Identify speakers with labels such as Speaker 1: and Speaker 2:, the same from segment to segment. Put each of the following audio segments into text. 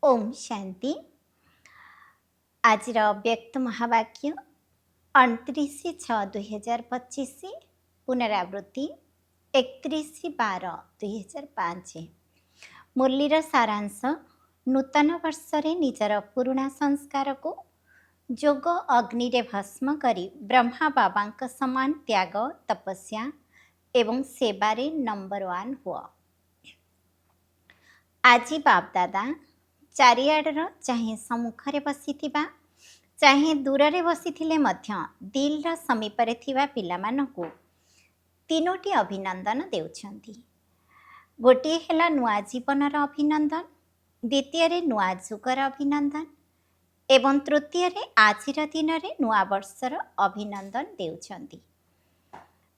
Speaker 1: ओम शांति। आजर व्यक्त महावाक्य 29/6/2025 पुनरावृत्ति 31/12/2005। मुरलीर सारांश नूतन वर्षरे निजर पुराणा संस्कार को जोग अग्नि रे भस्म करी ब्रह्मा बाबांक समान त्याग तपस्या एवं सेवारे नंबर 1 हुआ। आजी बापदादा चारिआडर चाहे सम्मुखरे बसिथिबा चाहे दूररे बसिथिले मध्य दिलर समीपरे थिबा पिलामानकु तीनोटी अभिनंदन देउछन्ति। गोटिए हेला नुआ जीवनर अभिनंदन, द्वितीय नुआ जुगर अभिनंदन एवं तृतीय आजिर दिन नुआ वर्षर अभिनंदन देउछन्ति।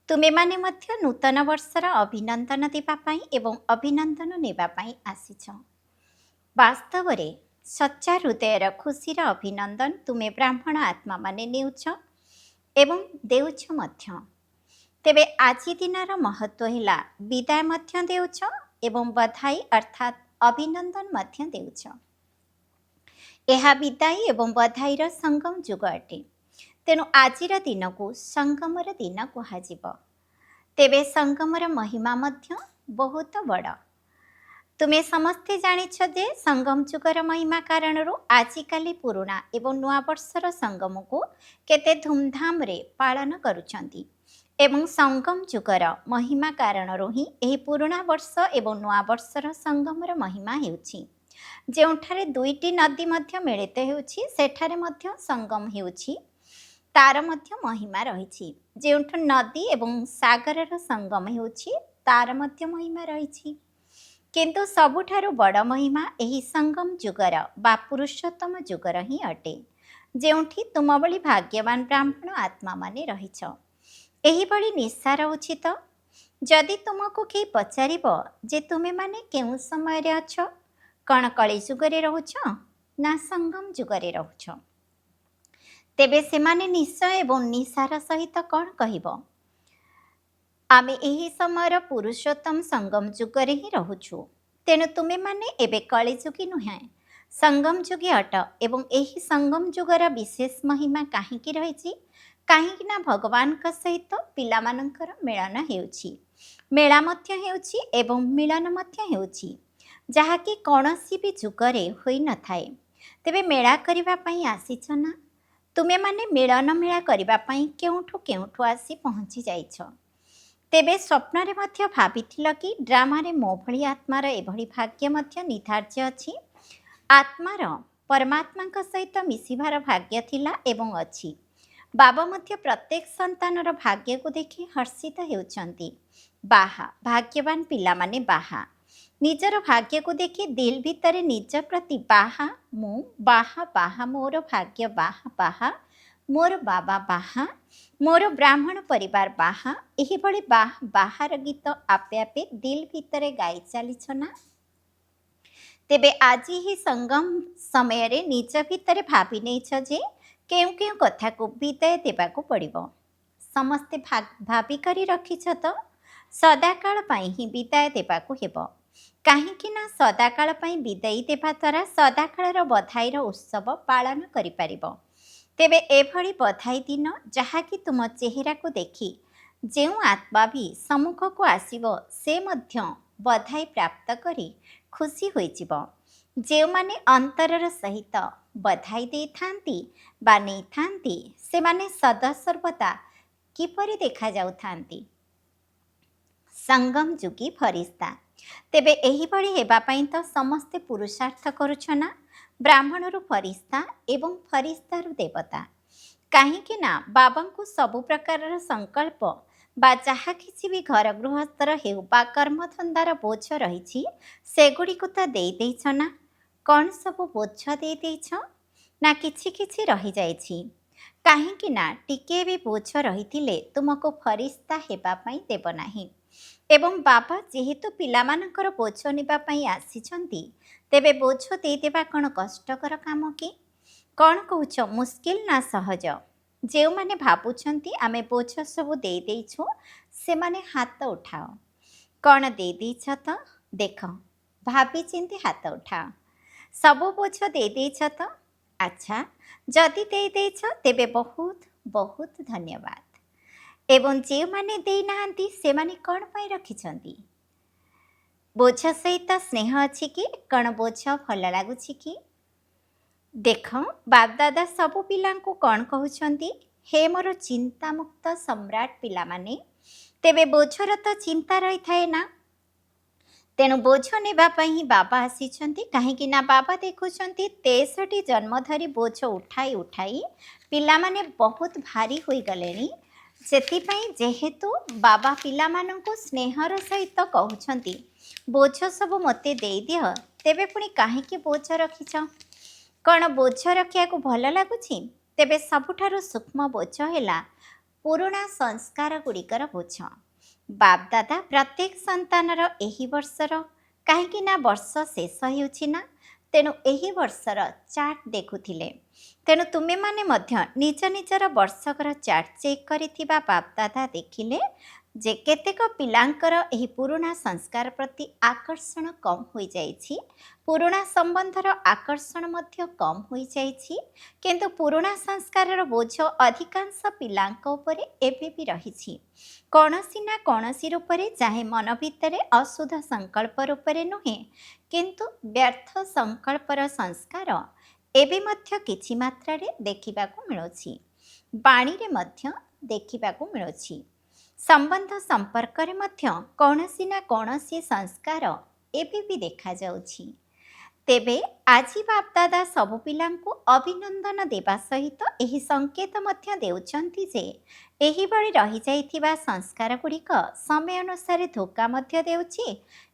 Speaker 1: तुमे माने मध्य नूतन वर्षर अभिनंदन देबा पई एवं अभिनंदन नेबा पई आसीछ। वास्तव रे सच्चा हृदयर खुशीर अभिनंदन तुमे ब्राह्मण आत्मा माने नेउछ एवं देउछ मध्य। तेबे आजि दिनर महत्व हेला विदाय मध्य देउछ एवं बधाई अर्थात अभिनंदन मध्य देउछ। एहा विदाई एवं बधाईर संगम जुग अटे। तेणु आजिर दिन को संगमर दिन कुहाजिब। तेबे संगमर महिमा मध्य बहुत बड़। तुमे समस्ते जानिछ जे संगम जुगर महिमा कारण आजिकाली पुराणा एवं नुआ वर्षर संगम को केते धूमधाम रे पालन करुछंती एवं संगम जुगर महिमा कारण ही एही पुराणा वर्ष एवं नुआ वर्षर संगमर महिमा हेउछि। जेउठारे दुईटी नदी मध्य मिलित हेउछि सेठारे मध्य संगम हेउछि, तार मध्य महिमा रहिछि। जेउठु नदी एवं सागरर संगम हेउछि तार मध्य महिमा रहिछि। किंतु सबुठारु बड़ महिमा एही संगम जुगर बा पुरुषोत्तम जुगर ही अटे, जेउठी तुम भली भाग्यवान ब्राह्मण आत्मा माने रहिछ। एही भली निशा रहुछि तो जदि तुमको केही पचारिब जे तुमे माने केउ समय रे अछ, कण कଳି जुगरे रहुछ ना संगम जुगरे रहुछ, तेबे सेमाने निश्चय एवं निशार सहित कौन कहिब? आमे एही समयर पुरुषोत्तम संगम जुगरे ही रहुछु। तेणु तुमे माने एबे कलिजुगी नुहे संगम जुगी अट एवं एही संगम जुगर विशेष महिमा काहींकी रहिछि काहींकी ना भगवान का सहित पिलामानंकर मिलन हेउछि, मेला मध्य हेउछि एवं मिलन मध्य हेउछि जहाँकि कौनसी भी जुगरे होई न थाए। तेबे मेला करिबा पई आसीछ ना? तुमे माने मिलन मेला करिबा पई केउठु आसी पहुँची जाइछ। तेबे स्वप्न मध्य भाविथिल कि ड्रामारे मो भली आत्मार एभली भाग्य मध्य निर्धार्य अछि। आत्मार परमात्मा सहित मिसिबार भाग्य थिला एवं अछि। बाबा मध्य प्रत्येक संतानर भाग्य को देखि हर्षित हेउछन्ति। बाहा भाग्यवान पिला माने बाहा निजर भाग्य को देखि दिल भितरे निज प्रति बाहा मु बाहा बाहा मोर भाग्य बाहा बाहा मोर बाबा बाहा मोर ब्राह्मण परिवार बाहा एही भली बाहार गीत आपे आपे दिल भितरे गाई चलीछ ना? तेबे आज ही संगम समय रे निज भितरे भाभी नेछ जे केउ केउ कथा को विदाय देबाकू पड़िबो। समस्ते भाभी करी रखिछ तो सदाकाल पई ही विदाय देबाकू हेबो। काहींकि ना सदाकाल पई विदाई देबा द्वारा सदाकालर बधाईर उत्सव पालन करि परिबो। तेबे एभली बधाई दिन जहाँकि तुम चेहरा को देखी जेउ आत्मा भी सम्मुख को आसीबो से मध्य बधाई प्राप्त करी खुशी होई जिवो। जेउ माने अंतरर सहित बधाई दे थांती बा नै थांती से माने सदा सर्वदा किपरि देखा जाउ थांती? संगम जुगी फरिश्ता। तेबे एही भली हेबा पई तो समस्ते पुरुषार्थ करुछ ना? ब्राह्मणरू फरिश्ता एवं फरिश्तारू देवता। काहींकि ना बाबा को सबु प्रकार संकल्प बा जहा किसी भी घर गृहस्थर हेउ बा कर्मधंदार बोझ रही सेगुड़ी को तो दे देइछ ना? कौन सबु बोझ दे देइछ ना किछि किछि रही जाइछि? काहींकि ना टिके भी बोझ रही तुमको फरिश्ता हेबा पई देब नाही। एवं बाबा जेहेतु पिलामानकर बोझ निबा पई आसीछंती तेबे बोझ दे देबा कौन कष्टकर काम कि? कौन कहूछ मुस्किल ना सहज? जेउ माने भाबुछंती आमे बोझ सबु दे देइछु से माने हाथ उठाओ। कौन दे देइछ तो देख, भाभी चिंती हाथ उठाओ। ସବୁ ବୋଝ ଦେଇଦେଇଛ ତ? ଆଚ୍ଛା, ଯଦି ଦେଇଦେଇଛ ତେବେ ବହୁତ ବହୁତ ଧନ୍ୟବାଦ। ଏବଂ ଯେଉଁମାନେ ଦେଇନାହାନ୍ତି ସେମାନେ କ'ଣ ପାଇଁ ରଖିଛନ୍ତି? ବୋଝ ସହିତ ସ୍ନେହ ଅଛି କି? କ'ଣ ବୋଝ ଭଲ ଲାଗୁଛି କି? ଦେଖ, ବାପଦାଦା ସବୁ ପିଲାଙ୍କୁ କ'ଣ କହୁଛନ୍ତି? ହେ ମୋର ଚିନ୍ତାମୁକ୍ତ ସମ୍ରାଟ ପିଲାମାନେ, ତେବେ ବୋଝର ତ ଚିନ୍ତା ରହିଥାଏ ନା। ତେଣୁ ବୋଝ ନେବା ପାଇଁ ହିଁ ବାବା ଆସିଛନ୍ତି। କାହିଁକି ନା ବାବା ଦେଖୁଛନ୍ତି 63 ଜନ୍ମ ଧରି ବୋଝ ଉଠାଇ ଉଠାଇ ପିଲାମାନେ ବହୁତ ଭାରି ହୋଇଗଲେଣି। ସେଥିପାଇଁ ଯେହେତୁ ବାବା ପିଲାମାନଙ୍କୁ ସ୍ନେହର ସହିତ କହୁଛନ୍ତି ବୋଝ ସବୁ ମୋତେ ଦେଇଦିଅ, ତେବେ ପୁଣି କାହିଁକି ବୋଝ ରଖିଛ? କ'ଣ ବୋଝ ରଖିବାକୁ ଭଲ ଲାଗୁଛି? ତେବେ ସବୁଠାରୁ ସୂକ୍ଷ୍ମ ବୋଝ ହେଲା ପୁରୁଣା ସଂସ୍କାର ଗୁଡ଼ିକର ବୋଝ। ବାପଦାଦା ପ୍ରତ୍ୟେକ ସନ୍ତାନର ଏହି ବର୍ଷର, କାହିଁକି ନା ବର୍ଷ ଶେଷ ହେଉଛି ନା, ତେଣୁ ଏହି ବର୍ଷର ଚାର୍ଟ ଦେଖୁଥିଲେ। ତେଣୁ ତୁମେମାନେ ମଧ୍ୟ ନିଜ ନିଜର ବର୍ଷକର ଚାର୍ଟ ଚେକ୍ କରିଥିବା ବାପଦାଦା ଦେଖିଲେ ଯେ କେତେକ ପିଲାଙ୍କର ଏହି ପୁରୁଣା ସଂସ୍କାର ପ୍ରତି ଆକର୍ଷଣ କମ୍ ହୋଇଯାଇଛି, ପୁରୁଣା ସମ୍ବନ୍ଧର ଆକର୍ଷଣ ମଧ୍ୟ କମ୍ ହୋଇଯାଇଛି, କିନ୍ତୁ ପୁରୁଣା ସଂସ୍କାରର ବୋଝ ଅଧିକାଂଶ ପିଲାଙ୍କ ଉପରେ ଏବେ ବି ରହିଛି। କୌଣସି ନା କୌଣସି ରୂପରେ, ଚାହେଁ ମନ ଭିତରେ ଅଶୁଦ୍ଧ ସଂକଳ୍ପ ରୂପରେ ନୁହେଁ, କିନ୍ତୁ ବ୍ୟର୍ଥ ସଂକଳ୍ପର ସଂସ୍କାର ଏବେ ମଧ୍ୟ କିଛି ମାତ୍ରାରେ ଦେଖିବାକୁ ମିଳୁଛି। ବାଣୀରେ ମଧ୍ୟ ଦେଖିବାକୁ ମିଳୁଛି। ସମ୍ବନ୍ଧ ସମ୍ପର୍କରେ ମଧ୍ୟ କୌଣସି ନା କୌଣସି ସଂସ୍କାର ଏବେ ବି ଦେଖାଯାଉଛି। ତେବେ ଆଜି ବାପଦାଦା ସବୁ ପିଲାଙ୍କୁ ଅଭିନନ୍ଦନ ଦେବା ସହିତ ଏହି ସଂକେତ ମଧ୍ୟ ଦେଉଛନ୍ତି ଯେ ଏହିଭଳି ରହିଯାଇଥିବା ସଂସ୍କାର ଗୁଡ଼ିକ ସମୟ ଅନୁସାରେ ଧୋକା ମଧ୍ୟ ଦେଉଛି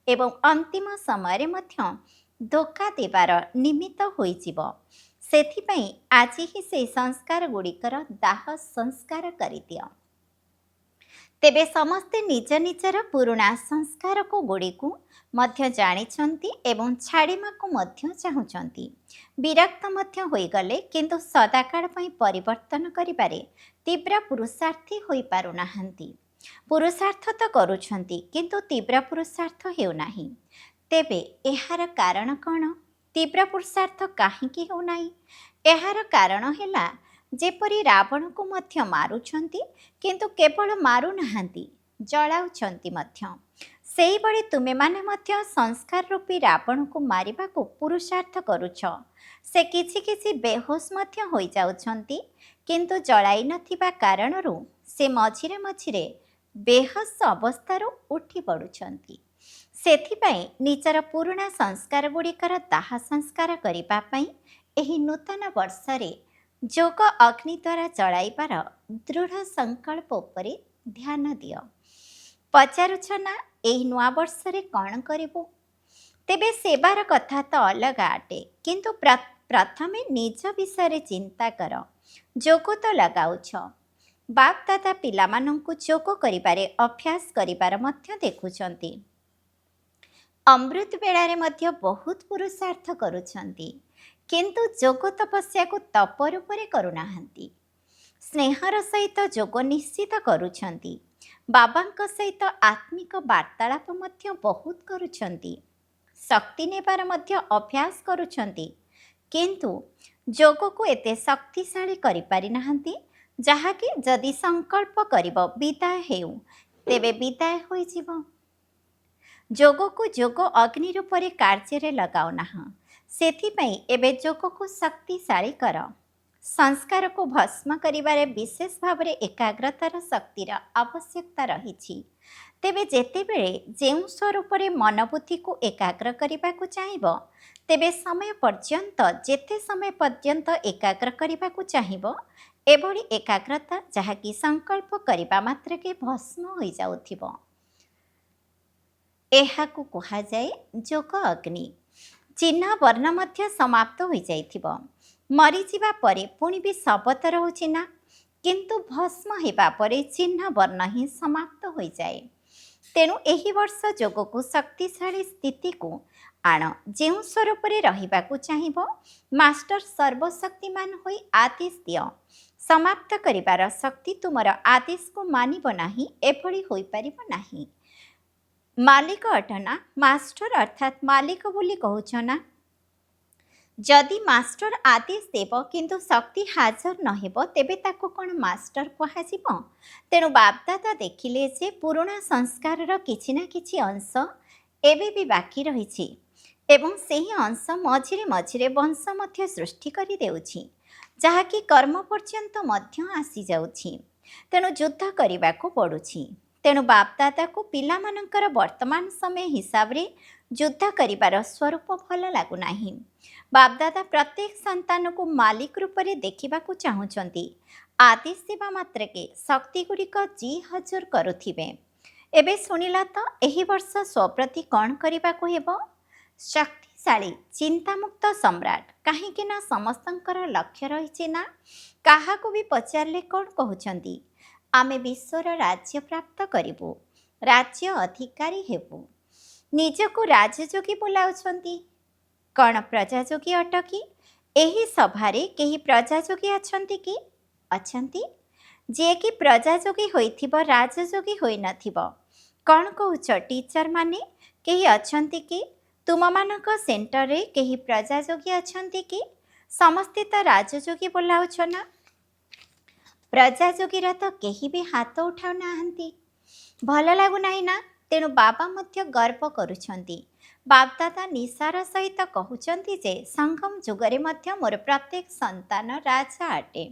Speaker 1: ଏବଂ ଅନ୍ତିମ ସମୟରେ ମଧ୍ୟ ଧୋକା ଦେବାର ନିମିତ୍ତ ହୋଇଯିବ। ସେଥିପାଇଁ ଆଜି ହିଁ ସେହି ସଂସ୍କାର ଗୁଡ଼ିକର ଦାହ ସଂସ୍କାର କରିଦିଅ। ତେବେ ସମସ୍ତେ ନିଜ ନିଜର ପୁରୁଣା ସଂସ୍କାରକୁ ଗୁଡ଼ିକୁ ମଧ୍ୟ ଜାଣିଛନ୍ତି ଏବଂ ଛାଡ଼ିବାକୁ ମଧ୍ୟ ଚାହୁଁଛନ୍ତି। ବିରକ୍ତ ମଧ୍ୟ ହୋଇଗଲେ, କିନ୍ତୁ ସଦାକାଳ ପାଇଁ ପରିବର୍ତ୍ତନ କରିବାରେ ତୀବ୍ର ପୁରୁଷାର୍ଥୀ ହୋଇପାରୁନାହାନ୍ତି। ପୁରୁଷାର୍ଥ ତ କରୁଛନ୍ତି, କିନ୍ତୁ ତୀବ୍ର ପୁରୁଷାର୍ଥ ହେଉନାହିଁ। ତେବେ ଏହାର କାରଣ କ'ଣ? ତୀବ୍ର ପୁରୁଷାର୍ଥ କାହିଁକି ହେଉନାହିଁ? ଏହାର କାରଣ ହେଲା ଯେପରି ରାବଣକୁ ମଧ୍ୟ ମାରୁଛନ୍ତି, କିନ୍ତୁ କେବଳ ମାରୁନାହାନ୍ତି, ଜଳାଉଛନ୍ତି ମଧ୍ୟ। ସେହିଭଳି ତୁମେମାନେ ମଧ୍ୟ ସଂସ୍କାର ରୂପୀ ରାବଣକୁ ମାରିବାକୁ ପୁରୁଷାର୍ଥ କରୁଛ। ସେ କିଛି କିଛି ବେହୋସ୍ ମଧ୍ୟ ହୋଇଯାଉଛନ୍ତି, କିନ୍ତୁ ଜଳାଇ ନଥିବା କାରଣରୁ ସେ ମଝିରେ ମଝିରେ ବେହୋସ୍ ଅବସ୍ଥାରୁ ଉଠି ପଡ଼ୁଛନ୍ତି। ସେଥିପାଇଁ ନିଜର ପୁରୁଣା ସଂସ୍କାର ଗୁଡ଼ିକର ଦାହ ସଂସ୍କାର କରିବା ପାଇଁ ଏହି ନୂତନ ବର୍ଷରେ ଯୋଗ ଅଗ୍ନି ଦ୍ୱାରା ଜଳାଇବାର ଦୃଢ଼ ସଂକଳ୍ପ ଉପରେ ଧ୍ୟାନ ଦିଅ। ପଚାରୁଛ ନା ଏହି ନୂଆ ବର୍ଷରେ କ'ଣ କରିବୁ? ତେବେ ସେବାର କଥା ତ ଅଲଗା ଅଟେ, କିନ୍ତୁ ପ୍ରଥମେ ନିଜ ବିଷୟରେ ଚିନ୍ତା କର। ଯୋଗ ତ ଲଗାଉଛ। ବାପଦାଦା ପିଲାମାନଙ୍କୁ ଯୋଗ କରିବାରେ ଅଭ୍ୟାସ କରିବାର ମଧ୍ୟ ଦେଖୁଛନ୍ତି। ଅମୃତ ବେଳାରେ ମଧ୍ୟ ବହୁତ ପୁରୁଷାର୍ଥ କରୁଛନ୍ତି, କିନ୍ତୁ ଯୋଗ ତପସ୍ୟାକୁ ତପ ରୂପରେ କରୁନାହାନ୍ତି। ସ୍ନେହର ସହିତ ଯୋଗ ନିଶ୍ଚିତ କରୁଛନ୍ତି। ବାବାଙ୍କ ସହିତ ଆତ୍ମିକ ବାର୍ତ୍ତାଳାପ ମଧ୍ୟ ବହୁତ କରୁଛନ୍ତି। ଶକ୍ତି ନେବାର ମଧ୍ୟ ଅଭ୍ୟାସ କରୁଛନ୍ତି, କିନ୍ତୁ ଯୋଗକୁ ଏତେ ଶକ୍ତିଶାଳୀ କରିପାରିନାହାନ୍ତି ଯାହାକି ଯଦି ସଂକଳ୍ପ କରିବ ବିଦାୟ ହେଉ, ତେବେ ବିଦାୟ ହୋଇଯିବ। ଯୋଗକୁ ଯୋଗ ଅଗ୍ନି ରୂପରେ କାର୍ଯ୍ୟରେ ଲଗାଉ ନାହିଁ। ସେଥିପାଇଁ ଏବେ ଯୋଗକୁ ଶକ୍ତିଶାଳୀ କର। ସଂସ୍କାରକୁ ଭସ୍ମ କରିବାରେ ବିଶେଷ ଭାବରେ ଏକାଗ୍ରତାର ଶକ୍ତିର ଆବଶ୍ୟକତା ରହିଛି। ତେବେ ଯେତେବେଳେ ଯେଉଁ ସ୍ୱରୂପରେ ମନବୁଦ୍ଧିକୁ ଏକାଗ୍ର କରିବାକୁ ଚାହିଁବ, ତେବେ ଯେତେ ସମୟ ପର୍ଯ୍ୟନ୍ତ ଏକାଗ୍ର କରିବାକୁ ଚାହିଁବ, ଏଭଳି ଏକାଗ୍ରତା ଯାହାକି ସଂକଳ୍ପ କରିବା ମାତ୍ରକେ ଭସ୍ମ ହୋଇଯାଉଥିବ, ଏହାକୁ କୁହାଯାଏ ଯୋଗ ଅଗ୍ନି। ଚିହ୍ନ ବର୍ଣ୍ଣ ମଧ୍ୟ ସମାପ୍ତ ହୋଇଯାଇଥିବ। ମରିଯିବା ପରେ ପୁଣି ବି ଶବ ତ ରହୁଛି ନା, କିନ୍ତୁ ଭସ୍ମ ହେବା ପରେ ଚିହ୍ନ ବର୍ଣ୍ଣ ହିଁ ସମାପ୍ତ ହୋଇଯାଏ। ତେଣୁ ଏହି ବର୍ଷ ଯୋଗକୁ ଶକ୍ତିଶାଳୀ ସ୍ଥିତିକୁ ଆଣ। ଯେଉଁ ସ୍ୱରୂପରେ ରହିବାକୁ ଚାହିଁବ, ମାଷ୍ଟର ସର୍ବଶକ୍ତିମାନ ହୋଇ ଆଦେଶ ଦିଅ। ସମାପ୍ତ କରିବାର ଶକ୍ତି ତୁମର ଆଦେଶକୁ ମାନିବ ନାହିଁ, ଏଭଳି ହୋଇପାରିବ ନାହିଁ। ମାଲିକ ଅଟ ନା? ମାଷ୍ଟର ଅର୍ଥାତ୍ ମାଲିକ ବୋଲି କହୁଛ ନା? जदि मास्टर आदेश देव किंतु शक्ति हाजर नहेब तेबे ताको कौन मास्टर कहुब। तेणु बापदादा देखिले जे पुराणा संस्कार किछि ना किछि अंश एबे भी बाकी रही एवं ସେହି अंश मझिरे मझिरे वंश ମଧ୍ୟ ସୃଷ୍ଟି କରିଦେଉଛି, ଯାହାକି କର୍ମ ପର୍ଯ୍ୟନ୍ତ ମଧ୍ୟ ଆସିଯାଉଛି। ତେଣୁ ଯୁଦ୍ଧ କରିବାକୁ ପଡ଼ୁଛି। ତେଣୁ ବାପଦାଦାକୁ ପିଲାମାନଙ୍କର ବର୍ତ୍ତମାନ ସମୟ ହିସାବରେ ଯୁଦ୍ଧ କରିବାର ସ୍ୱରୂପ ଭଲ ଲାଗୁନାହିଁ। ବାପଦାଦା ପ୍ରତ୍ୟେକ ସନ୍ତାନକୁ ମାଲିକ ରୂପରେ ଦେଖିବାକୁ ଚାହୁଁଛନ୍ତି। ଆଦେଶ ଦେବା ମାତ୍ରକେ ଶକ୍ତିଗୁଡ଼ିକ ଜି ହଜୁର କରୁଥିବେ। ଏବେ ଶୁଣିଲା ତ ଏହି ବର୍ଷ ସ୍ୱପ୍ରତି କ'ଣ କରିବାକୁ ହେବ? ଶକ୍ତିଶାଳୀ ଚିନ୍ତାମୁକ୍ତ ସମ୍ରାଟ। କାହିଁକି ନା ସମସ୍ତଙ୍କର ଲକ୍ଷ୍ୟ ରହିଛି ନା କାହାକୁ ବି ପଚାରିଲେ କ'ଣ କହୁଛନ୍ତି? ଆମେ ବିଶ୍ୱର ରାଜ୍ୟ ପ୍ରାପ୍ତ କରିବୁ, ରାଜ୍ୟ ଅଧିକାରୀ ହେବୁ। ନିଜକୁ ରାଜଯୋଗୀ ବୋଲାଉଛନ୍ତି। କ'ଣ ପ୍ରଜାଯୋଗୀ ଅଟକି? ଏହି ସଭାରେ କେହି ପ୍ରଜାଯୋଗୀ ଅଛନ୍ତି କି? ଅଛନ୍ତି। ଯିଏକି ପ୍ରଜାଯୋଗୀ ହୋଇଥିବ, ରାଜଯୋଗୀ ହୋଇନଥିବ। କ'ଣ କହୁଛ ଟିଚର ମାନେ? କେହି ଅଛନ୍ତି କି? ତୁମମାନଙ୍କ ସେଣ୍ଟରରେ କେହି ପ୍ରଜାଯୋଗୀ ଅଛନ୍ତି କି? ସମସ୍ତେ ତ ରାଜଯୋଗୀ ବୋଲାଉଛ ନା? ପ୍ରଜାଯୋଗୀର ତ କେହି ବି ହାତ ଉଠାଉନାହାନ୍ତି। ଭଲ ଲାଗୁନାହିଁ ନା? ତେଣୁ ବାବା ମଧ୍ୟ ଗର୍ବ କରୁଛନ୍ତି। ବାପଦାଦା ନିଶାର ସହିତ କହୁଛନ୍ତି ଯେ ସଙ୍ଗମ ଯୁଗରେ ମଧ୍ୟ ମୋର ପ୍ରତ୍ୟେକ ସନ୍ତାନ ରାଜା ଅଟେ।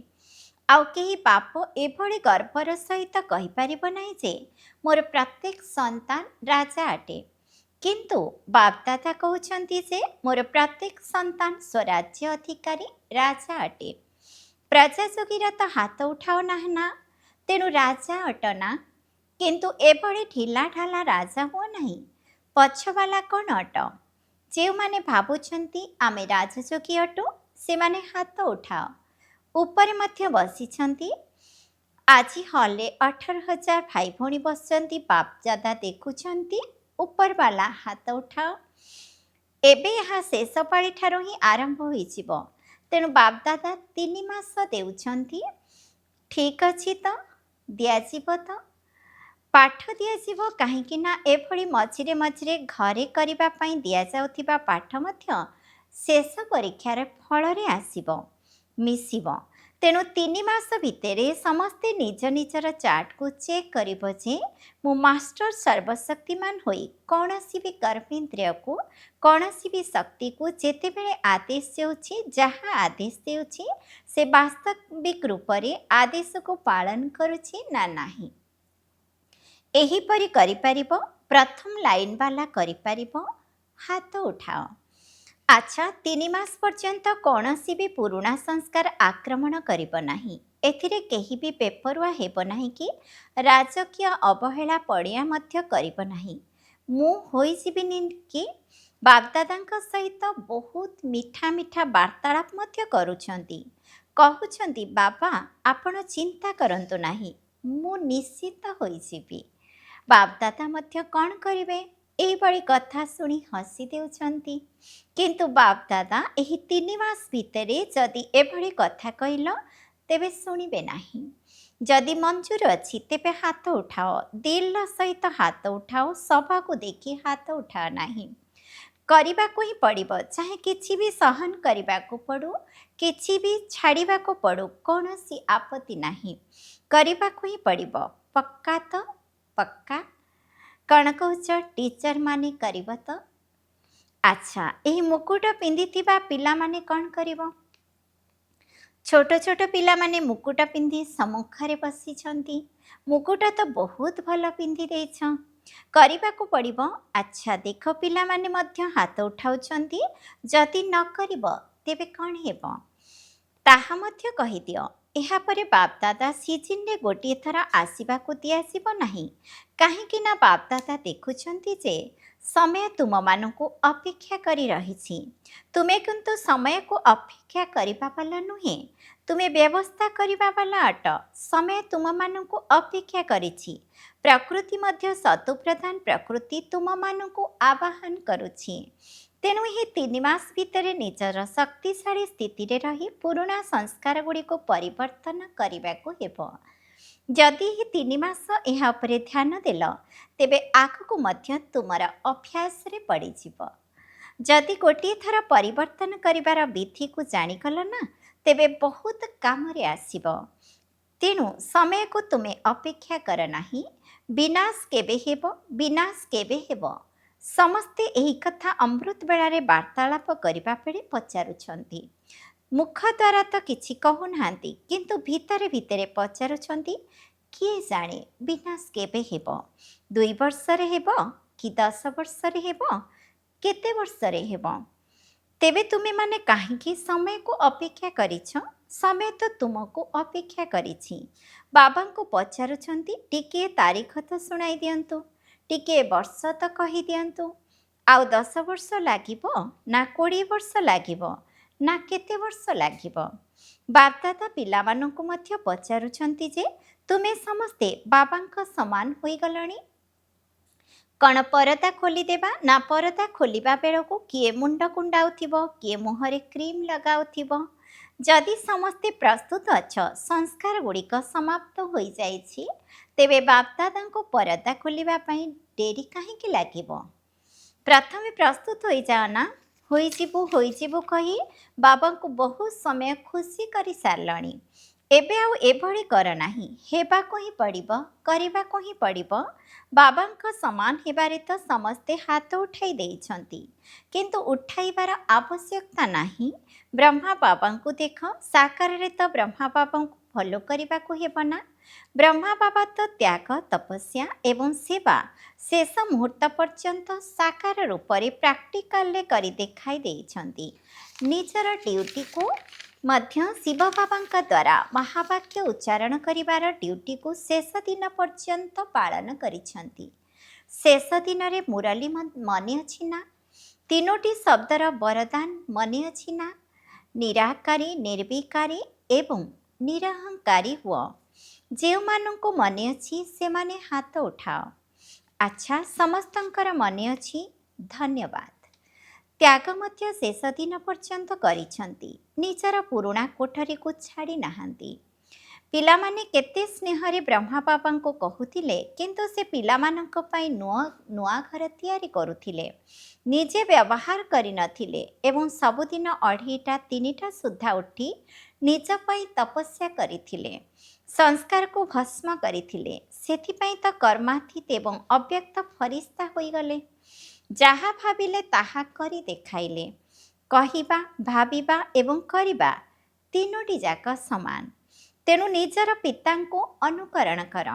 Speaker 1: ଆଉ କେହି ବାପ ଏଭଳି ଗର୍ବର ସହିତ କହିପାରିବ ନାହିଁ ଯେ ମୋର ପ୍ରତ୍ୟେକ ସନ୍ତାନ ରାଜା ଅଟେ। କିନ୍ତୁ ବାପଦାଦା କହୁଛନ୍ତି ଯେ ମୋର ପ୍ରତ୍ୟେକ ସନ୍ତାନ ସ୍ୱରାଜ୍ୟ ଅଧିକାରୀ ରାଜା ଅଟେ। ପ୍ରଜାଯୋଗୀର ତ ହାତ ଉଠାଉ ନାହିଁ ନା? ତେଣୁ ରାଜା ଅଟ ନା? କିନ୍ତୁ ଏଭଳି ଢିଲା ଢାଲା ରାଜା ହୁଅ ନାହିଁ। ପଛବାଲା କ'ଣ ଅଟ? ଯେଉଁମାନେ ଭାବୁଛନ୍ତି ଆମେ ରାଜଯୋଗୀ ଅଟୁ ସେମାନେ ହାତ ଉଠାଅ। ଉପରେ ମଧ୍ୟ ବସିଛନ୍ତି। ଆଜି ହଲ୍ରେ 18,000 ଭାଇ ଭଉଣୀ ବସିଛନ୍ତି। ବାପଦାଦା ଦେଖୁଛନ୍ତି। ଉପରବାଲା ହାତ ଉଠାଅ। ଏବେ ଏହା ଶେଷ ପାଳି ଠାରୁ ହିଁ ଆରମ୍ଭ ହୋଇଯିବ। ତେଣୁ ବାପଦାଦା 3 ମାସ ଦେଉଛନ୍ତି। ଠିକ୍ ଅଛି ତ? ଦିଆଯିବ ତ? ପାଠ ଦିଆଯିବ। କାହିଁକି ନା ଏଭଳି ମଝିରେ ମଝିରେ ଘରେ କରିବା ପାଇଁ ଦିଆଯାଉଥିବା ପାଠ ମଧ୍ୟ ଶେଷ ପରୀକ୍ଷାର ଫଳରେ ଆସିବ, ମିଶିବ। ତେଣୁ 3 ମାସ ଭିତରେ ସମସ୍ତେ ନିଜ ନିଜର ଚାର୍ଟକୁ ଚେକ୍ କରିବ ଯେ ମୁଁ ମାଷ୍ଟର ସର୍ବଶକ୍ତିମାନ ହୋଇ କୌଣସି ବି କର୍ମେନ୍ଦ୍ରିୟକୁ, କୌଣସି ବି ଶକ୍ତିକୁ ଯେତେବେଳେ ଆଦେଶ ଦେଉଛି, ଯାହା ଆଦେଶ ଦେଉଛି ସେ ବାସ୍ତବିକ ରୂପରେ ଆଦେଶକୁ ପାଳନ କରୁଛି ନା ନାହିଁ। ଏହିପରି କରିପାରିବ? ପ୍ରଥମ ଲାଇନ୍ ବାଲା କରିପାରିବ? ହାତ ଉଠାଅ। ଆଚ୍ଛା, 3 ମାସ ପର୍ଯ୍ୟନ୍ତ କୌଣସି ବି ପୁରୁଣା ସଂସ୍କାର ଆକ୍ରମଣ କରିବ ନାହିଁ। ଏଥିରେ କେହି ବି ବେପରୁଆ ହେବ ନାହିଁ କି ରାଜକୀୟ ଅବହେଳା ପଡ଼ିଆ ମଧ୍ୟ କରିବ ନାହିଁ। ମୁଁ ହୋଇଯିବିନି କି? ବାପଦାଦାଙ୍କ ସହିତ ବହୁତ ମିଠା ମିଠା ବାର୍ତ୍ତାଳାପ ମଧ୍ୟ କରୁଛନ୍ତି। କହୁଛନ୍ତି ବାବା ଆପଣ ଚିନ୍ତା କରନ୍ତୁ ନାହିଁ, ମୁଁ ନିଶ୍ଚିତ ହୋଇଯିବି। ବାପଦାଦା ମଧ୍ୟ କ'ଣ କରିବେ? ଏହିଭଳି କଥା ଶୁଣି ହସି ଦେଉଛନ୍ତି। କିନ୍ତୁ ବାପଦାଦା ଏହି 3 ମାସ ଭିତରେ ଯଦି ଏଭଳି କଥା କହିଲ ତେବେ ଶୁଣିବେ ନାହିଁ। ଯଦି ମଞ୍ଜୁର ଅଛି ତେବେ ହାତ ଉଠାଅ। ଦିଲ୍ର ସହିତ ହାତ ଉଠାଅ। ସଭାକୁ ଦେଖି ହାତ ଉଠାଅ ନାହିଁ। କରିବାକୁ ହିଁ ପଡ଼ିବ। ଚାहे କିଛି ବି ସହନ କରିବାକୁ ପଡ଼ୁ, କିଛି ବି ଛାଡ଼ିବାକୁ ପଡ଼ୁ, କୌଣସି ଆପତ୍ତି ନାହିଁ। କରିବାକୁ ହିଁ ପଡ଼ିବ। ପକ୍କା ତ? ପକ୍କା? କ'ଣ କହୁଛ ଟିଚର ମାନେ? କରିବ ତ? ଆଚ୍ଛା, ଏହି ମୁକୁଟ ପିନ୍ଧିଥିବା ପିଲାମାନେ କ'ଣ କରିବ? ଛୋଟ ଛୋଟ ପିଲାମାନେ ମୁକୁଟ ପିନ୍ଧି ସମ୍ମୁଖରେ ବସିଛନ୍ତି। ମୁକୁଟ ତ ବହୁତ ଭଲ ପିନ୍ଧି ଦେଇଛ। କରିବାକୁ ପଡ଼ିବ। ଆଚ୍ଛା ଦେଖ, ପିଲାମାନେ ମଧ୍ୟ ହାତ ଉଠାଉଛନ୍ତି। ଯଦି ନ କରିବ ତେବେ କ'ଣ ହେବ ତାହା ମଧ୍ୟ କହିଦିଅ। ଏହାପରେ ବାପଦାଦା ସିଜିନ୍ରେ ଗୋଟିଏ ଥର ଆସିବାକୁ ଦିଆଯିବ ନାହିଁ। କାହିଁକି ନା ବାପଦାଦା ଦେଖୁଛନ୍ତି ଯେ ସମୟ ତୁମମାନଙ୍କୁ ଅପେକ୍ଷା କରି ରହିଛି। ତୁମେ କିନ୍ତୁ ସମୟକୁ ଅପେକ୍ଷା କରିବା ବାଲା ନୁହେଁ, ତୁମେ ବ୍ୟବସ୍ଥା କରିବା ବାଲା ଅଟ। ସମୟ ତୁମମାନଙ୍କୁ ଅପେକ୍ଷା କରିଛି। ପ୍ରକୃତି ମଧ୍ୟ ସତୁପ୍ରଧାନ ପ୍ରକୃତି ତୁମମାନଙ୍କୁ ଆବାହନ କରୁଛି। ତେଣୁ ଏହି 3 ମାସ ଭିତରେ ନିଜର ଶକ୍ତିଶାଳୀ ସ୍ଥିତିରେ ରହି ପୁରୁଣା ସଂସ୍କାର ଗୁଡ଼ିକୁ ପରିବର୍ତ୍ତନ କରିବାକୁ ହେବ। ଯଦି ଏହି 3 ମାସ ଏହା ଉପରେ ଧ୍ୟାନ ଦେଲ ତେବେ ଆଗକୁ ମଧ୍ୟ ତୁମର ଅଭ୍ୟାସରେ ପଡ଼ିଯିବ। जदि गोटे थर परिवर्तन करिवार विधि को जानिगल ना तेबे बहुत कामरे आसीब। तेणु समय को तुमे अपेक्षा कर नाही। विनाश केबे हेब, विनाश केबे हेब, समस्ते एही कथा अमृत बेलारे वार्तालाप करिबा बेले पचारुछंती। मुख द्वारा तो किछि कहूनाहांती किंतु भितरे भितरे पचारुछंती किए जाने विनाश केबे हेब, 2 वर्षरे हेब कि 10 वर्षरे हेब, केते वर्षरे हेब। तेबे तुमे माने काहेकि समय को अपेक्षा करिछ? समय तो तुमको अपेक्षा करिछि। बाबा को पचारुछंती टिके तारीख तो सुनाई दियंतु, टिके वर्ष तो कहि दियंतु। आउ 10 वर्ष लागिब ना 20 वर्ष लागिब ना केते वर्ष लागिब। बापदादा पिलामानंकु मध्य पचारुछंती जे तुमे समस्ते बाबांक समान होइगलणी? कण परदा खोलीदेवा ना परदा खोलिबा बेलକୁ किए मुंड कुंडाउथिब, किए मुहरे क्रीम लगाउथिब। जदि समस्ते प्रस्तुत अछ, संस्कार गुड़िक समाप्त हो जाइछि, तेबे बापदादांको परदा खोलिबा पई डेरी काहेकि लागिब? प्रथमे प्रस्तुत हो जाओ ना। होइजिबु कही बाबांको बहुत समय खुशी करि सारलणी। एबे आउ एभଳି कर नाही, हेबाको ही पड़िब, करिबाको ही पड़िब। बाबांक समान हेबारे तो समस्ते हाथ उठाई देइछंती, किंतु उठाइबार आवश्यकता नाही। ब्रह्मा बाबांको देख, साकारे तो ब्रह्मा बाबांको फॉलो करिबाको हेब ना। ब्रह्मा बाबा तो त्याग, तपस्या एवं सेवा शेष मुहूर्त पर्यंत साकार रूपरे प्राक्टिकल करि देखाई देइछंती। निजर ड्यूटी को मध्य शिव बाबांका द्वारा महावाक्य उच्चारण करिवार ड्यूटी को शेष दिन पर्यंत पालन करिछंती। शेष दिन रे मुरली मने अछि ना? 3टी शब्दर वरदान मने अछि ना? निराकारी, निर्विकारी एवं निरहंकारी हुआ। जेउमानंको मने अछि सेमाने हाथ उठाओ। अच्छा, समस्तंकर मने अछि। धन्यवाद। त्याग मध्य शेष दिन पर्यंत करिछंती, निजर पुरुणा कोठरी को छाड़ी नाहांती। पिलामाने केते स्नेहरे ब्रह्मा बाबांको कहुथिले, किंतु से पिलामानंको पई नुआ घर तैयारी करुथिले, निजे व्यवहार करि नथिले एवं सबुदिन 2:30 3टा सुद्धा उठी निज पई तपस्या करिथिले, संस्कार को भस्म करिथिले। सेथिपई तो कर्मातीत एवं अव्यक्त फरिश्ता होइगले। ଯାହା ଭାବିଲେ ତାହା କରି ଦେଖାଇଲେ। କହିବା, ଭାବିବା ଏବଂ କରିବା ତିନୋଟି ଯାକ ସମାନ। ତେଣୁ ନିଜର ପିତାଙ୍କୁ ଅନୁକରଣ କର।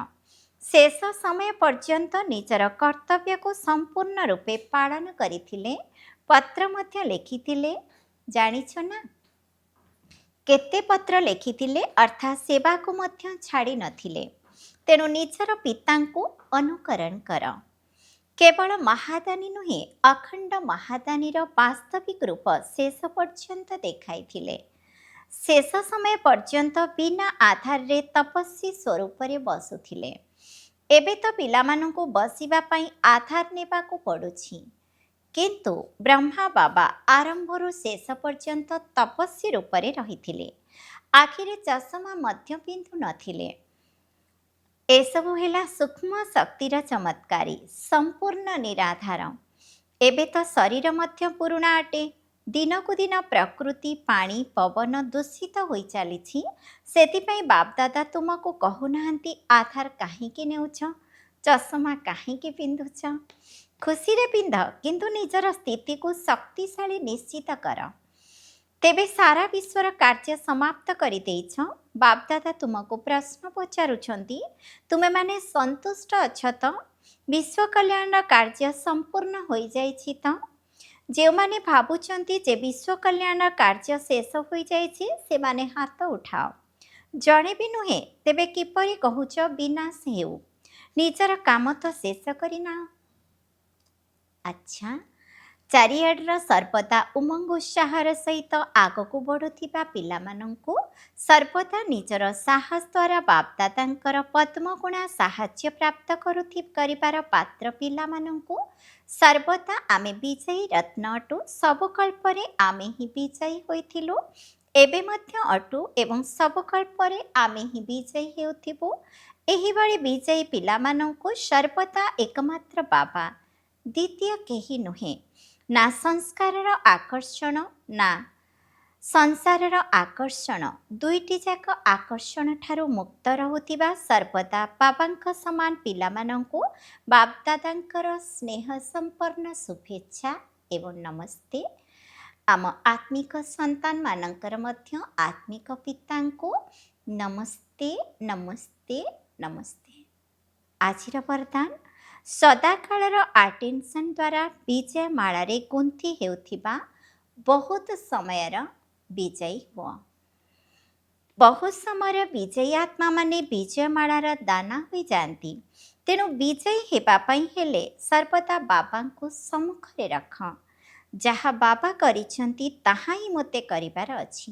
Speaker 1: ଶେଷ ସମୟ ପର୍ଯ୍ୟନ୍ତ ନିଜର କର୍ତ୍ତବ୍ୟକୁ ସମ୍ପୂର୍ଣ୍ଣ ରୂପେ ପାଳନ କରିଥିଲେ। ପତ୍ର ମଧ୍ୟ ଲେଖିଥିଲେ, ଜାଣିଛ ନା? କେତେ ପତ୍ର ଲେଖିଥିଲେ, ଅର୍ଥାତ୍ ସେବାକୁ ମଧ୍ୟ ଛାଡ଼ି ନଥିଲେ। ତେଣୁ ନିଜର ପିତାଙ୍କୁ ଅନୁକରଣ କର। केवल महादानी नुहे, अखंड महादानीर वास्तविक रूप शेष पर्यंत देखाइथिले। शेष समय पर्यंत बिना आधार रे तपस्वी स्वरूप रे बसुथिले। एबे तो पिलामानंकु बसिबा पई आधार नेबाकु पडुछि, किंतु ब्रह्मा बाबा आरंभरु शेष पर्यंत तपस्वी रूप रे रहिथिले। आखिरे चषमा मध्य पिंधु नथिले। एसबु हेला सूक्ष्म शक्तिर चमत्कारी, संपूर्ण निराधार। एबे तो शरीर मध्य पुरुणा अटे। दिनकु दिन प्रकृति, पानी, पवन दूषित होई चलीछि। सेतिपई बापदादा तुमको कहूनाहांती आधार काहेकि नेउछ, चषमा काहेकि पिंधुछ। खुशी रे पिंध, किंतु निजर स्थिति को शक्तिशाली निश्चित कर। तेबे सारा विश्वर कार्य समाप्त करि देइछ। बापदादा तुमको प्रश्न पचारुछंती, तुमे माने संतुष्ट अछ तो? विश्व कल्याण कार्य संपूर्ण हो जाइछि तो? जे माने भाबुछंती जे विश्व कल्याण कार्य शेष हो जाइछि, से माने हाथ उठाओ। जणे भी नुहे, तेबे किपरि कहुछ विनाश हेउ? निजर काम तो शेष करिना। अच्छा, चारिआडर सर्वदा उमंग उत्साहर सहित आगकू बढ़ुथिबा पिलामानंकु सर्वदा निजर साहस द्वारा बापदादांकर पद्मगुणा साहाय्य प्राप्त करिबार पात्र पिलामानंकु सर्वदा आमे विजयी रत्न अटु। सब कल्परे आमे ही विजयी होइथिलु, एबे मध्य अटु एवं सब कल्परे आमे ही विजयी हेउथिबु। एही भଳି विजयी पिलामानंकु सर्वदा एकमात्र बाबा, द्वितीय केही नुहे। ନା ସଂସ୍କାରର ଆକର୍ଷଣ ନା ସଂସାରର ଆକର୍ଷଣ, ଦୁଇଟି ଯାକ ଆକର୍ଷଣ ଠାରୁ ମୁକ୍ତ ରହୁଥିବା ସର୍ବଦା ବାବାଙ୍କ ସମାନ ପିଲାମାନଙ୍କୁ ବାପଦାଦାଙ୍କର ସ୍ନେହ ସମ୍ପନ୍ନ ଶୁଭେଚ୍ଛା ଏବଂ ନମସ୍ତେ। ଆମ ଆତ୍ମିକ ସନ୍ତାନମାନଙ୍କର ମଧ୍ୟ ଆତ୍ମିକ ପିତାଙ୍କୁ ନମସ୍ତେ ନମସ୍ତେ ନମସ୍ତେ। ଆଜିର ବରଦାନ, ସଦାକାଳର ଆଟେନସନ୍ ଦ୍ୱାରା ବିଜୟ ମାଳାରେ ଗୁନ୍ଥି ହେଉଥିବା ବହୁତ ସମୟର ବିଜୟୀ ହୁଅ। ବହୁ ସମୟର ବିଜୟୀ ଆତ୍ମାମାନେ ବିଜୟମାଳାର ଦାନା ହୋଇଯାଆନ୍ତି। ତେଣୁ ବିଜୟୀ ହେବା ପାଇଁ ହେଲେ ସର୍ବଦା ବାବାଙ୍କୁ ସମ୍ମୁଖରେ ରଖ। ଯାହା ବାବା କରିଛନ୍ତି ତାହା ହିଁ ମୋତେ କରିବାର ଅଛି।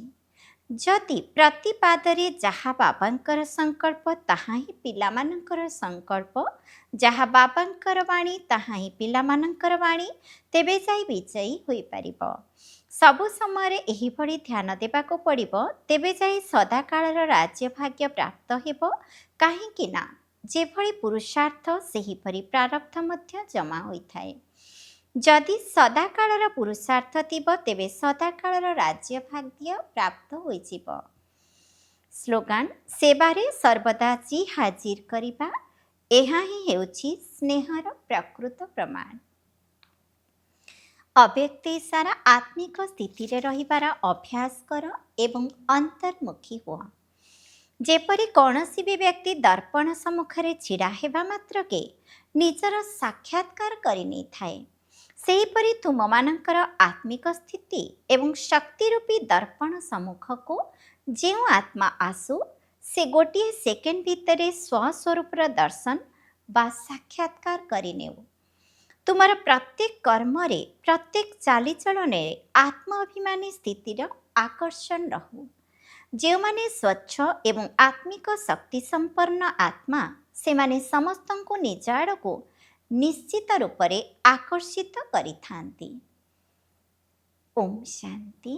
Speaker 1: ଯଦି ପ୍ରତିପାଦରେ ଯାହା ବାବାଙ୍କର ସଂକଳ୍ପ ତାହା ହିଁ ପିଲାମାନଙ୍କର ସଂକଳ୍ପ, ଯାହା ବାବାଙ୍କର ବାଣୀ ତାହା ହିଁ ପିଲାମାନଙ୍କର ବାଣୀ, ତେବେ ଯାଇ ବିଜୟୀ ହୋଇପାରିବ। ସବୁ ସମୟରେ ଏହିଭଳି ଧ୍ୟାନ ଦେବାକୁ ପଡ଼ିବ, ତେବେ ଯାଇ ସଦାକାଳର ରାଜ୍ୟଭାଗ୍ୟ ପ୍ରାପ୍ତ ହେବ। କାହିଁକି ନା ଯେଭଳି ପୁରୁଷାର୍ଥ ସେହିପରି ପ୍ରାରବ୍ଧ ମଧ୍ୟ ଜମା ହୋଇଥାଏ। ଯଦି ସଦାକାଳର ପୁରୁଷାର୍ଥ ଥିବ ତେବେ ସଦାକାଳର ରାଜ୍ୟଭାଗ୍ୟ ପ୍ରାପ୍ତ ହୋଇଯିବ। ସ୍ଲୋଗାନ, ସେବାରେ ସର୍ବଦା ଜି ହାଜିର କରିବା, ଏହା ହିଁ ହେଉଛି ସ୍ନେହର ପ୍ରକୃତ ପ୍ରମାଣ। ଅବ୍ୟକ୍ତ ଇଶାରା ଆତ୍ମିକ ସ୍ଥିତିରେ ରହିବାର ଅଭ୍ୟାସ କର ଏବଂ ଅନ୍ତର୍ମୁଖୀ ହୁଅ। ଯେପରି କୌଣସି ବି ବ୍ୟକ୍ତି ଦର୍ପଣ ସମ୍ମୁଖରେ ଛିଡ଼ା ହେବା ମାତ୍ରକେ ନିଜର ସାକ୍ଷାତକାର କରିନେଇଥାଏ, ସେହିପରି ତୁମମାନଙ୍କର ଆତ୍ମିକ ସ୍ଥିତି ଏବଂ ଶକ୍ତି ରୂପୀ ଦର୍ପଣ ସମ୍ମୁଖକୁ ଯେଉଁ ଆତ୍ମା ଆସୁ, ସେ ଗୋଟିଏ ସେକେଣ୍ଡ ଭିତରେ ସ୍ୱସ୍ୱରୂପର ଦର୍ଶନ ବା ସାକ୍ଷାତକାର କରିନେଉ। ତୁମର ପ୍ରତ୍ୟେକ କର୍ମରେ, ପ୍ରତ୍ୟେକ ଚାଲିଚଳନରେ ଆତ୍ମ ଅଭିମାନୀ ସ୍ଥିତିର ଆକର୍ଷଣ ରହୁ। ଯେଉଁମାନେ ସ୍ୱଚ୍ଛ ଏବଂ ଆତ୍ମିକ ଶକ୍ତି ସମ୍ପନ୍ନ ଆତ୍ମା, ସେମାନେ ସମସ୍ତଙ୍କୁ ନିଜ ଆଡ଼କୁ ନିଶ୍ଚିତ ରୂପରେ ଆକର୍ଷିତ କରିଥାନ୍ତି। ଓମ୍ ଶାନ୍ତି।